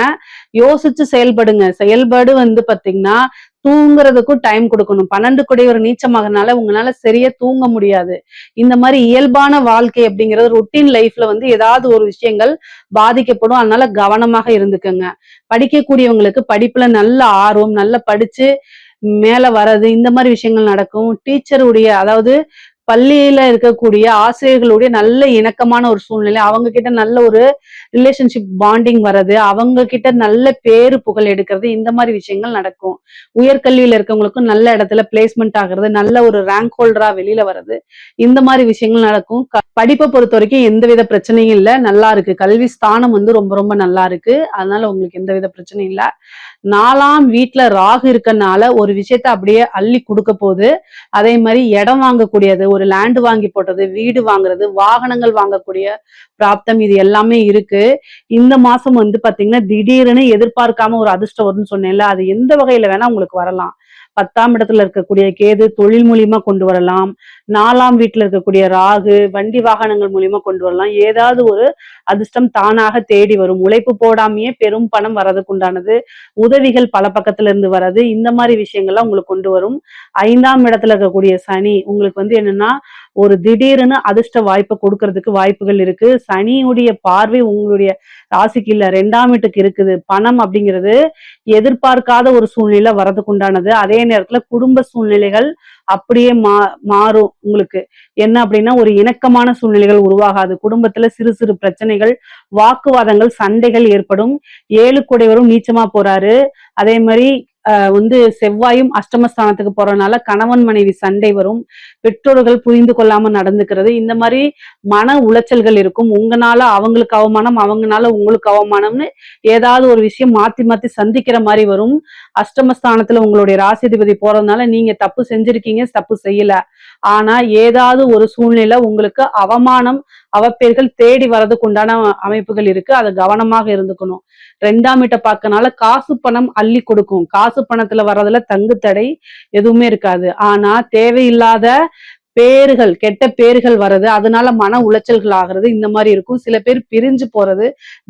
யோசிச்சு செயல்படுங்க. செயல்பாடு பாத்தீங்கன்னா தூங்குறதுக்கும் டைம் கொடுக்கணும். 12 கூடையவர் நீச்சமாகறதுனால உங்களால சரியா தூங்க முடியாது. இந்த மாதிரி இயல்பான வாழ்க்கை அப்படிங்கிறது ரொட்டீன் லைஃப்ல ஏதாவது ஒரு விஷயங்கள் பாதிக்கப்படும். அதனால கவனமாக இருந்துக்கங்க. படிக்கக்கூடியவங்களுக்கு படிப்புல நல்ல ஆர்வம், நல்லா படிச்சு மேல வர்றது, இந்த மாதிரி விஷயங்கள் நடக்கும். டீச்சருடைய அதாவது பள்ளியில இருக்கக்கூடிய ஆசிரியர்களுடைய நல்ல இணக்கமான ஒரு சூழ்நிலை, அவங்க கிட்ட நல்ல ஒரு ரிலேஷன்ஷிப் பாண்டிங் வர்றது, அவங்க கிட்ட நல்ல பேரு புகழ் எடுக்கிறது, இந்த மாதிரி விஷயங்கள் நடக்கும். உயர்கல்வியில இருக்கவங்களுக்கும் நல்ல இடத்துல பிளேஸ்மெண்ட் ஆகுறது, நல்ல ஒரு ரேங்க் ஹோல்டரா வெளியில வர்றது, இந்த மாதிரி விஷயங்கள் நடக்கும். படிப்பை பொறுத்த வரைக்கும் எந்தவித பிரச்சனையும் இல்ல, நல்லா இருக்கு. கல்வி ஸ்தானம் வந்து ரொம்ப ரொம்ப நல்லா இருக்கு. அதனால உங்களுக்கு எந்தவித பிரச்சனையும் இல்ல. 4ஆம் வீட்டுல ராகு இருக்கனால ஒரு விஷயத்த அப்படியே அள்ளி கொடுக்க போகுது. அதே மாதிரி இடம் வாங்கக்கூடியது, ஒரு லேண்ட் வாங்கி போட்டது, வீடு வாங்குறது, வாகனங்கள் வாங்கக்கூடிய பிராப்தம், இது எல்லாமே இருக்கு. இந்த மாசம் வந்து பாத்தீங்கன்னா திடீர்னு எதிர்பார்க்காம ஒரு அதிர்ஷ்டம் வரும்னு சொன்னேன்ல, அது எந்த வகையில வேணா உங்களுக்கு வரலாம். 10ஆம் இடத்துல இருக்கக்கூடிய கேது தொழில் மூலியமா கொண்டு வரலாம். 4ஆம் வீட்டுல இருக்கக்கூடிய ராகு வண்டி வாகனங்கள் மூலியமா கொண்டு வரலாம். ஏதாவது ஒரு அதிர்ஷ்டம் தானாக தேடி வரும். உழைப்பு போடாமையே பெரும் பணம் வர்றதுக்கு உண்டானது, உதவிகள் பல பக்கத்துல இருந்து வர்றது, இந்த மாதிரி விஷயங்கள்லாம் உங்களுக்கு கொண்டு வரும். 5ஆம் இடத்துல இருக்கக்கூடிய சனி உங்களுக்கு வந்து என்னன்னா ஒரு திடீர்னு அதிர்ஷ்ட வாய்ப்பை கொடுக்கறதுக்கு வாய்ப்புகள் இருக்கு. சனியுடைய பார்வை உங்களுடைய ராசிக்கு இல்ல 2ஆம் வீட்டுக்கு இருக்குது. பணம் அப்படிங்கிறது எதிர்பார்க்காத ஒரு சூழ்நிலை வரதுக்கு உண்டானது. அதே நேரத்துல குடும்ப சூழ்நிலைகள் அப்படியே மாறும் உங்களுக்கு. என்ன அப்படின்னா ஒரு இணக்கமான சூழ்நிலைகள் உருவாகாது. குடும்பத்துல சிறு சிறு பிரச்சனைகள், வாக்குவாதங்கள், சண்டைகள் ஏற்படும். 7 குடைவரும் நீச்சமா போறாரு. அதே மாதிரி வந்து செவ்வாயும் அஷ்டமஸ்தானத்துக்கு போறதுனால கணவன் மனைவி சண்டை வரும். பெற்றோர்கள் புரிந்து கொள்ளாம நடந்துக்கிறது, இந்த மாதிரி மன உளைச்சல்கள் இருக்கும். உங்களால அவங்களுக்கு அவமானம், அவங்கனால உங்களுக்கு அவமானம்னு ஏதாவது ஒரு விஷயம் மாத்தி மாத்தி சந்திக்கிற மாதிரி வரும். அஷ்டமஸ்தானத்துல உங்களுடைய ராசிதிபதி போறதுனால நீங்க தப்பு செஞ்சிருக்கீங்க, தப்பு செய்யல. ஆனா ஏதாவது ஒரு சூழ்நிலை உங்களுக்கு அவமானம், அவப்பேர்கள் தேடி வர்றதுக்கு உண்டான அமைப்புகள் இருக்கு. அதை கவனமாக இருந்துக்கணும். 2ஆம் வீட்டை பார்க்கனால காசு பணம் அள்ளி கொடுக்கும். காசு பணத்துல வர்றதுல தங்கு தடை எதுவுமே இருக்காது. ஆனா தேவையில்லாத பேர்கள், கெட்ட பேர்கள் வர்றது, அதனால மன உளைச்சல்கள் ஆகிறது, இந்த மாதிரி இருக்கும். சில பேர் பிரிஞ்சு போறது,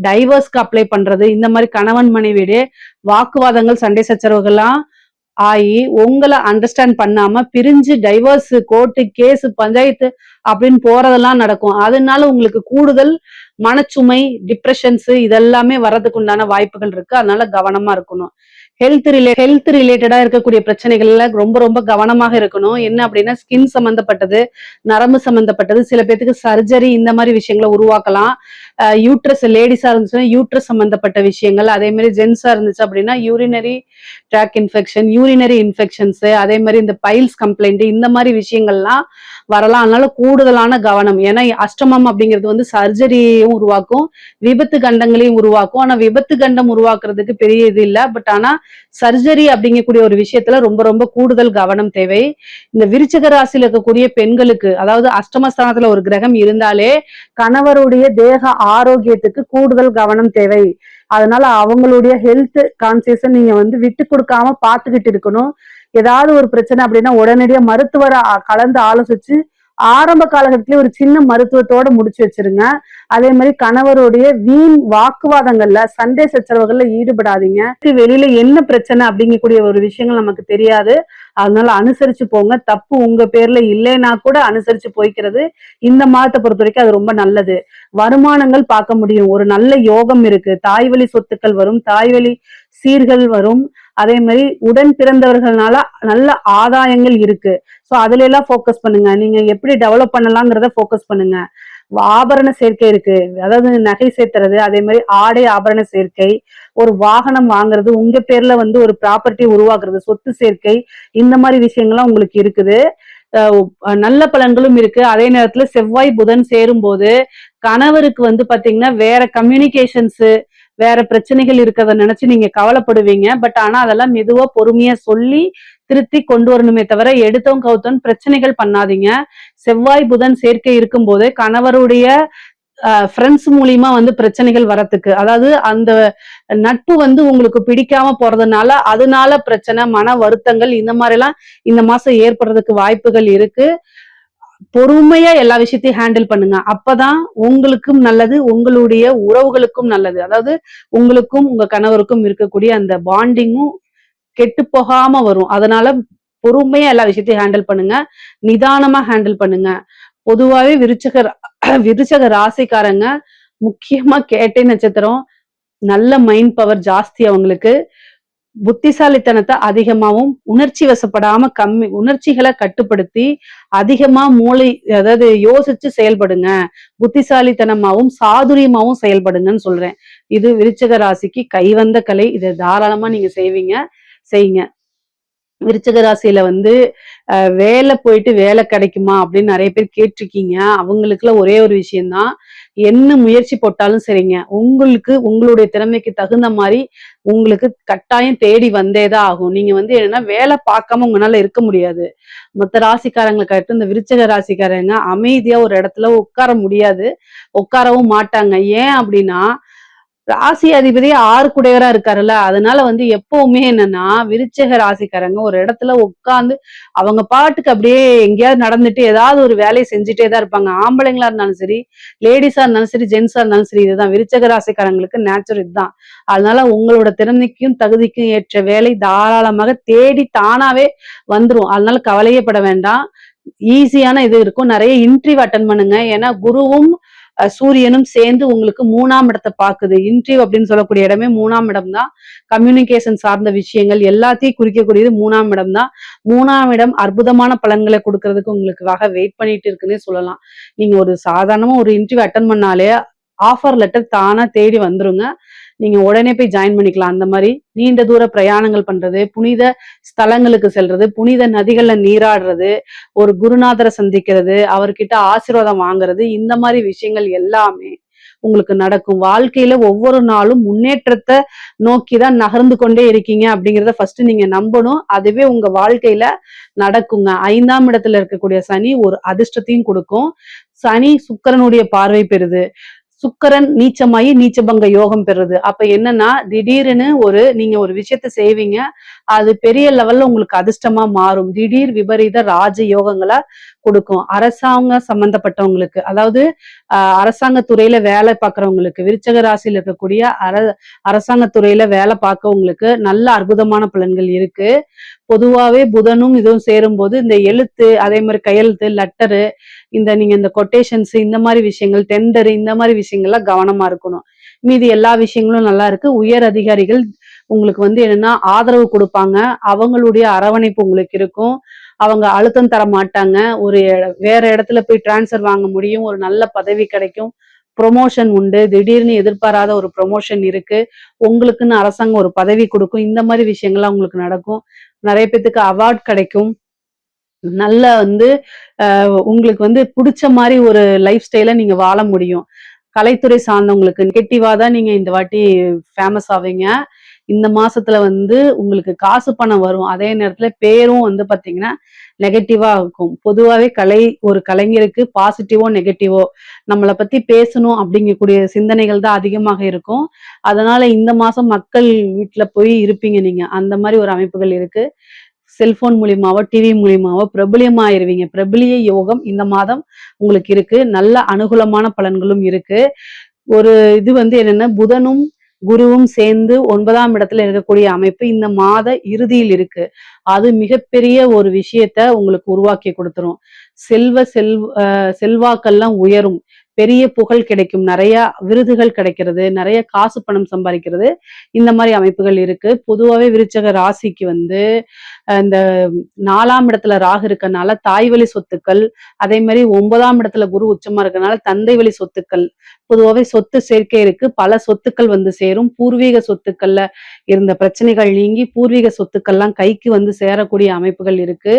டைவர்ஸ்க்கு அப்ளை பண்றது, இந்த மாதிரி கணவன் மனைவியிடையே வாக்குவாதங்கள், சண்டை சச்சரவுகள்லாம் ஆகி உங்களை அண்டர்ஸ்டாண்ட் பண்ணாம பிரிஞ்சு டைவர்ஸ், கோர்ட்டு, கேஸ், பஞ்சாயத்து அப்படின்னு போறதெல்லாம் நடக்கும். அதனால உங்களுக்கு கூடுதல் மனச்சுமை, டிப்ரெஷன்ஸ் இதெல்லாமே வர்றதுக்கு உண்டான வாய்ப்புகள் இருக்கு. அதனால கவனமா இருக்கணும். ஹெல்த் ரிலேட்டடா இருக்கக்கூடிய பிரச்சனைகள்ல ரொம்ப ரொம்ப கவனமாக இருக்கணும். என்ன அப்படின்னா ஸ்கின் சம்பந்தப்பட்டது, நரம்பு சம்பந்தப்பட்டது, சில பேருக்கு சர்ஜரி, இந்த மாதிரி விஷயங்களை உருவாக்கலாம். யூட்ரஸ் லேடிஸா இருந்துச்சுன்னா யூட்ரஸ் சம்பந்தப்பட்ட விஷயங்கள், அதே மாதிரி ஜென்ஸா இருந்துச்சு அப்படின்னா urinary tract infection, urinary infections, அதே மாதிரி இந்த பைல்ஸ் கம்ப்ளைண்ட், இந்த மாதிரி விஷயங்கள்லாம் வரலாம். அதனால கூடுதலான கவனம். ஏன்னா அஷ்டமம் அப்படிங்கிறது வந்து சர்ஜரியையும் உருவாக்கும், விபத்து கண்டங்களையும் உருவாக்கும். ஆனா விபத்து கண்டம் உருவாக்குறதுக்கு பெரிய இது இல்லை. பட் ஆனா சர்ஜரி அப்படிங்கக்கூடிய ஒரு விஷயத்துல ரொம்ப ரொம்ப கூடுதல் கவனம் தேவை. இந்த விருச்சிக ராசியில இருக்கக்கூடிய பெண்களுக்கு, அதாவது அஷ்டமஸ்தானத்துல ஒரு கிரகம் இருந்தாலே கணவருடைய தேக ஆரோக்கியத்துக்கு கூடுதல் கவனம் தேவை. அதனால அவங்களுடைய ஹெல்த் கான்சியஸை நீங்க வந்து விட்டு கொடுக்காம பாத்துக்கிட்டு இருக்கணும். ஏதாவது ஒரு பிரச்சனை அப்படின்னா உடனடியா மருத்துவரை கலந்து ஆலோசிச்சு ஆரம்ப காலகட்டத்திலேயே ஒரு சின்ன மருத்துவத்தோட முடிச்சு வச்சிருங்க. அதே மாதிரி கணவருடைய வீண் வாக்குவாதங்கள்ல, சண்டை சச்சரவுகள்ல ஈடுபடாதீங்க. வெளியில என்ன பிரச்சனை அப்படிங்கக்கூடிய ஒரு விஷயங்கள் நமக்கு தெரியாது. அதனால அனுசரிச்சு போங்க. தப்பு உங்க பேர்ல இல்லைன்னா கூட அனுசரிச்சு போய்க்கிறது இந்த மாதத்தை பொறுத்த வரைக்கும் அது ரொம்ப நல்லது. வருமானங்கள் பார்க்க முடியும். ஒரு நல்ல யோகம் இருக்கு. தாய் வழி சொத்துக்கள் வரும், தாய் வழி சீர்கள் வரும். அதே மாதிரி உடன் பிறந்தவர்களால நல்ல ஆதாயங்கள் இருக்கு. சோ அதுல எல்லாம் போக்கஸ் பண்ணுங்க. நீங்க எப்படி டெவலப் பண்ணலாங்கிறத போக்கஸ் பண்ணுங்க. ஆபரண சேர்க்கை இருக்கு, அதாவது நகை சேர்த்துறது, அதே மாதிரி ஆடை ஆபரண சேர்க்கை, ஒரு வாகனம் வாங்குறது, உங்க பேர்ல வந்து ஒரு ப்ராப்பர்ட்டி உருவாக்குறது, சொத்து சேர்க்கை, இந்த மாதிரி விஷயங்கள்லாம் உங்களுக்கு இருக்குது. நல்ல பலன்களும் இருக்கு. அதே நேரத்துல செவ்வாய் புதன் சேரும் போது கணவருக்கு வந்து பாத்தீங்கன்னா வேற கம்யூனிகேஷன்ஸ், வேற பிரச்சனைகள் இருக்கிறத நினைச்சு நீங்க கவலைப்படுவீங்க. பட் ஆனா அதெல்லாம் மெதுவா பொறுமையா சொல்லி திருத்தி கொண்டு வரணுமே தவிர எடுத்தோம் கவுத்தோம் பிரச்சனைகள் பண்ணாதீங்க. செவ்வாய் புதன் சேர்க்கை இருக்கும் போது கணவருடைய ஃப்ரெண்ட்ஸ் மூலியமா வந்து பிரச்சனைகள் வரத்துக்கு, அதாவது அந்த நட்பு வந்து உங்களுக்கு பிடிக்காம போறதுனால அதனால பிரச்சனை, மன வருத்தங்கள், இந்த மாதிரி எல்லாம் இந்த மாசம் ஏற்படுறதுக்கு வாய்ப்புகள் இருக்கு. பொறுமையா எல்லா விஷயத்தையும் ஹேண்டில் பண்ணுங்க. அப்பதான் உங்களுக்கும் நல்லது, உங்களுடைய உறவுகளுக்கும் நல்லது. அதாவது உங்களுக்கும் உங்க கணவருக்கும் இருக்கக்கூடிய அந்த பாண்டிங்கும் கெட்டு போகாம வரும். அதனால பொறுமையா எல்லா விஷயத்தையும் ஹேண்டில் பண்ணுங்க. நிதானமா ஹேண்டில் பண்ணுங்க. பொதுவாவே விருச்சக ராசிக்காரங்க, முக்கியமா கேட்டை நட்சத்திரம், நல்ல மைண்ட் பவர் ஜாஸ்தி அவங்களுக்கு. புத்திசாலித்தனத்தை அதிகமாவும், உணர்ச்சி வசப்படாம உணர்ச்சிகளை கட்டுப்படுத்தி அதிகமா மூளை அதாவது யோசிச்சு செயல்படுங்க. புத்திசாலித்தனமாவும் சாதுரியமாவும் செயல்படுங்கன்னு சொல்றேன். இது விருச்சிக ராசிக்கு கைவந்த கலை. இதை தாராளமா நீங்க செய்யுங்க. விருச்சிக ராசியில வந்து வேலை போயிட்டு வேலை கிடைக்குமா அப்படின்னு நிறைய பேர் கேட்டிருக்கீங்க. அவங்களுக்குள்ள ஒரே ஒரு விஷயம்தான், என்ன முயற்சி போட்டாலும் சரிங்க, உங்களுக்கு உங்களுடைய திறமைக்கு தகுந்த மாதிரி உங்களுக்கு கட்டாயம் தேடி வந்தேதான் ஆகும். நீங்க வந்து என்னன்னா வேலை பார்க்காம உங்களால இருக்க முடியாது. மத்த ராசிக்காரங்களை காட்டு இந்த விருச்சிக ராசிக்காரங்க அமைதியா ஒரு இடத்துல உட்கார முடியாது, உட்காரவும் மாட்டாங்க. ஏன் அப்படின்னா ராசி அதிபதி 6 குடையவரா இருக்காருல்ல. அதனால வந்து எப்பவுமே என்னன்னா, விருச்சிக ராசிக்காரங்க ஒரு இடத்துல உட்கார்ந்து அவங்க பாட்டுக்கு அப்படியே எங்கேயாவது நடந்துட்டு ஏதாவது ஒரு வேலையை செஞ்சுட்டே தான் இருப்பாங்க. ஆம்பளைங்களா இருந்தாலும் சரி, லேடிஸா இருந்தாலும் சரி, ஜென்ஸா இருந்தாலும் சரி, இதுதான் விருச்சிக ராசிக்காரங்களுக்கு நேச்சர் இதுதான். அதனால உங்களோட திறமைக்கும் தகுதிக்கும் ஏற்ற வேலை தாராளமாக தேடி தானாவே வந்துரும். அதனால கவலையே பட வேண்டாம். ஈஸியான இது இருக்கும். நிறைய இன்டர்வியூ அட்டன் பண்ணுங்க. ஏன்னா குருவும் சூரியனும் சேர்ந்து உங்களுக்கு 3ஆம் இடத்தை பாக்குது. இன்டர்வியூ அப்படின்னு சொல்லக்கூடிய இடமே 3ஆம் இடம் தான். கம்யூனிகேஷன் சார்ந்த விஷயங்கள் எல்லாத்தையும் குறிக்கக்கூடியது 3ஆம் இடம் தான். 3ஆம் இடம் அற்புதமான பலன்களை கொடுக்கறதுக்கு உங்களுக்காக வெயிட் பண்ணிட்டு இருக்குன்னே சொல்லலாம். நீங்க ஒரு சாதாரணமா ஒரு இன்டர்வியூ அட்டன் பண்ணாலே ஆஃபர் லெட்டர் தானா தேடி வந்துருங்க. நீங்க உடனே போய் ஜாயின் பண்ணிக்கலாம். அந்த மாதிரி நீண்ட தூர பிரயாணங்கள் பண்றது, புனித ஸ்தலங்களுக்கு செல்றது, புனித நதிகள்ல நீராடுறது, ஒரு குருநாதரை சந்திக்கிறது, அவர்கிட்ட ஆசீர்வாதம் வாங்குறது, இந்த மாதிரி விஷயங்கள் எல்லாமே உங்களுக்கு நடக்கும். வாழ்க்கையில ஒவ்வொரு நாளும் முன்னேற்றத்தை நோக்கிதான் நகர்ந்து கொண்டே இருக்கீங்க அப்படிங்கிறத ஃபர்ஸ்ட் நீங்க நம்பணும். அதுவே உங்க வாழ்க்கையில நடக்குங்க. 5ஆம் இடத்துல இருக்கக்கூடிய சனி ஒரு அதிர்ஷ்டத்தையும் கொடுக்கும். சனி சுக்கிரனுடைய பார்வை பெறுது. சுக்கிரன் நீச்சமாயி நீச்சபங்க யோகம் பெறுது. அப்ப என்னன்னா திடீர்னு நீங்க ஒரு விஷயத்த செய்வீங்க, அது பெரிய லெவல்ல உங்களுக்கு அதிர்ஷ்டமா மாறும். திடீர் விபரீத ராஜ யோகங்களை கொடுக்கும். அரசாங்க சம்பந்தப்பட்டவங்களுக்கு, அதாவது அரசாங்க துறையில வேலை பார்க்கறவங்களுக்கு, விருச்சக ராசியில இருக்கக்கூடிய அரசாங்க துறையில வேலை பார்க்கவங்களுக்கு நல்ல அற்புதமான பலன்கள் இருக்கு. பொதுவாவே புதனும் இதுவும் சேரும்போது இந்த எழுத்து, அதே மாதிரி கையெழுத்து, லெட்டரு, நீங்க இந்த கொட்டேஷன்ஸ், இந்த மாதிரி விஷயங்கள், டெண்டர், இந்த மாதிரி விஷயங்கள்லாம் கவனமா இருக்கணும். மீதி எல்லா விஷயங்களும் நல்லா இருக்கு. உயர் அதிகாரிகள் உங்களுக்கு வந்து என்னன்னா ஆதரவு கொடுப்பாங்க. அவங்களுடைய அரவணைப்பு உங்களுக்கு இருக்கும். அவங்க அழுத்தம் தர மாட்டாங்க. வேற இடத்துல போய் டிரான்ஸ்ஃபர் வாங்க முடியும். ஒரு நல்ல பதவி கிடைக்கும். ப்ரொமோஷன் உண்டு. திடீர்னு எதிர்பாராத ஒரு ப்ரொமோஷன் இருக்கு. உங்களுக்குன்னு அரசாங்கம் ஒரு பதவி கொடுக்கும். இந்த மாதிரி விஷயங்கள்லாம் உங்களுக்கு நடக்கும். நிறைய பேத்துக்கு அவார்ட் கிடைக்கும். நல்ல வந்து உங்களுக்கு வந்து பிடிச்ச மாதிரி ஒரு லைஃப் ஸ்டைல நீங்க வாழ முடியும். கலைத்துறை சார்ந்தவங்களுக்கு நெகட்டிவா தான் நீங்க இந்த வாட்டி ஃபேமஸ் ஆவீங்க. இந்த மாசத்துல வந்து உங்களுக்கு காசு பணம் வரும். அதே நேரத்துல பேரும் வந்து பாத்தீங்கன்னா நெகட்டிவா இருக்கும். பொதுவாவே ஒரு கலைஞருக்கு பாசிட்டிவோ நெகட்டிவோ நம்மளை பத்தி பேசணும் அப்படிங்கக்கூடிய சிந்தனைகள் தான் அதிகமாக இருக்கும். அதனால இந்த மாசம் மக்கள் வீட்டுல போய் இருப்பீங்க நீங்க. அந்த மாதிரி ஒரு அமைப்புகள் இருக்கு. Cellphone மூலியமாவோ TV மூலியமாவோ பிரபலியமாயிருவீங்க. பிரபலிய யோகம் இந்த மாதம் உங்களுக்கு இருக்கு. நல்ல அனுகூலமான பலன்களும் இருக்கு. ஒரு இது வந்து என்னன்னா புதனும் குருவும் சேர்ந்து 9ஆம் இடத்துல இருக்கக்கூடிய அமைப்பு இந்த மாத இறுதியில் இருக்கு. அது மிகப்பெரிய ஒரு விஷயத்த உங்களுக்கு உருவாக்கி கொடுத்துரும். செல்வாக்கெல்லாம் உயரும். பெரிய புகழ் கிடைக்கும். நிறைய விருதுகள் கிடைக்கிறது, நிறைய காசு பணம் சம்பாதிக்கிறது, இந்த மாதிரி அமைப்புகள் இருக்கு. பொதுவாவே விருச்சக ராசிக்கு வந்து இந்த 4ஆம் இடத்துல ராகு இருக்கனால தாய் வழி சொத்துக்கள், அதே மாதிரி 9ஆம் இடத்துல குரு உச்சமா இருக்கனால தந்தை வழி சொத்துக்கள், பொதுவாவே சொத்து சேர்க்கை இருக்கு. பல சொத்துக்கள் வந்து சேரும். பூர்வீக சொத்துக்கள்ல இருந்த பிரச்சனைகள் நீங்கி பூர்வீக சொத்துக்கள்லாம் கைக்கு வந்து சேரக்கூடிய அமைப்புகள் இருக்கு.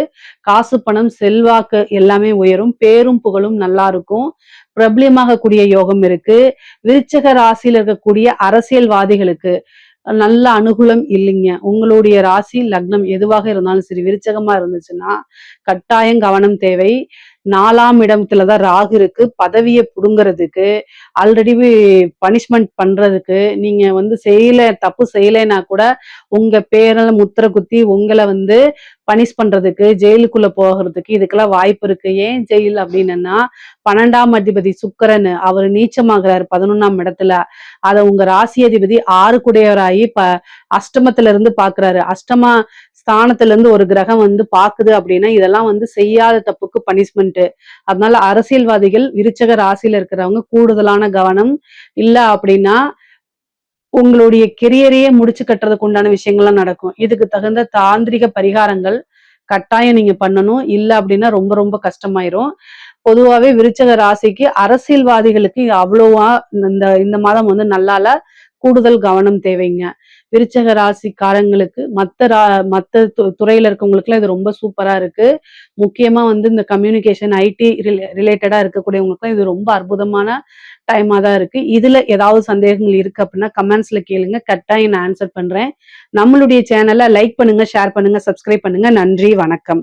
காசு பணம் செல்வாக்கு எல்லாமே உயரும். பேரும் புகழும் நல்லா இருக்கும். பிரபலியமாகக்கூடிய யோகம் இருக்கு. விருச்சக ராசியில இருக்கக்கூடிய அரசியல்வாதிகளுக்கு நல்ல அனுகூலம் இல்லைங்க. உங்களுடைய ராசி லக்னம் எதுவாக இருந்தாலும் சரி, விருச்சகமா இருந்துச்சுன்னா கட்டாயம் கவனம் தேவை. 4ஆம் இடத்துலதான் ராகு இருக்கு. பதவியை புடுங்கிறதுக்கு, ஆல்ரெடி பனிஷ்மெண்ட் பண்றதுக்கு, நீங்க வந்து தப்பு செய்யலைன்னா கூட உங்க பேரில் முத்திரை குத்தி உங்களை வந்து பனிஷ் பண்றதுக்கு, ஜெயிலுக்குள்ள போகிறதுக்கு இதுக்கெல்லாம் வாய்ப்பு இருக்கு. ஏன் ஜெயில் அப்படின்னா 12ஆம் அதிபதி சுக்கிரன் அவர் நீச்சமாகிறாரு 11ஆம் இடத்துல. அத உங்க ராசி அதிபதி 6 குடையவராகி அஷ்டமத்துல இருந்து பாக்குறாரு. அஷ்டமா ஸ்தானத்துல இருந்து ஒரு கிரகம் வந்து பாக்குது அப்படின்னா இதெல்லாம் வந்து செய்யாத தப்புக்கு பனிஷ்மெண்ட். அதனால அரசியல்வாதிகள் விருச்சக ராசியில இருக்கிறவங்க கூடுதலான கவனம் இல்ல அப்படின்னா உங்களுடைய கெரியரையே முடிச்சு கட்டுறதுக்கு உண்டான விஷயங்கள்லாம் நடக்கும். இதுக்கு தகுந்த தாந்திரிக பரிகாரங்கள் கட்டாயம் நீங்க பண்ணணும். இல்ல அப்படின்னா ரொம்ப ரொம்ப கஷ்டமாயிரும். பொதுவாவே விருச்சக ராசிக்கு அரசியல்வாதிகளுக்கு அவ்வளவா இந்த இந்த மாதம் வந்து நல்லால. கூடுதல் கவனம் தேவைங்க. விருச்சக ராசிக்காரங்களுக்கு மத்த துறையில இருக்கவங்களுக்குலாம் இது ரொம்ப சூப்பரா இருக்கு. முக்கியமா வந்து இந்த கம்யூனிகேஷன், ஐடி ரிலேட்டடா இருக்கக்கூடியவங்களுக்குலாம் இது ரொம்ப அற்புதமான டைமா தான் இருக்கு. இதுல ஏதாவது சந்தேகங்கள் இருக்கு அப்படின்னா கமெண்ட்ஸ்ல கேளுங்க. கட்டாயம் நான் ஆன்சர் பண்றேன். நம்மளுடைய சேனலை லைக் பண்ணுங்க, ஷேர் பண்ணுங்க, சப்ஸ்கிரைப் பண்ணுங்க. நன்றி, வணக்கம்.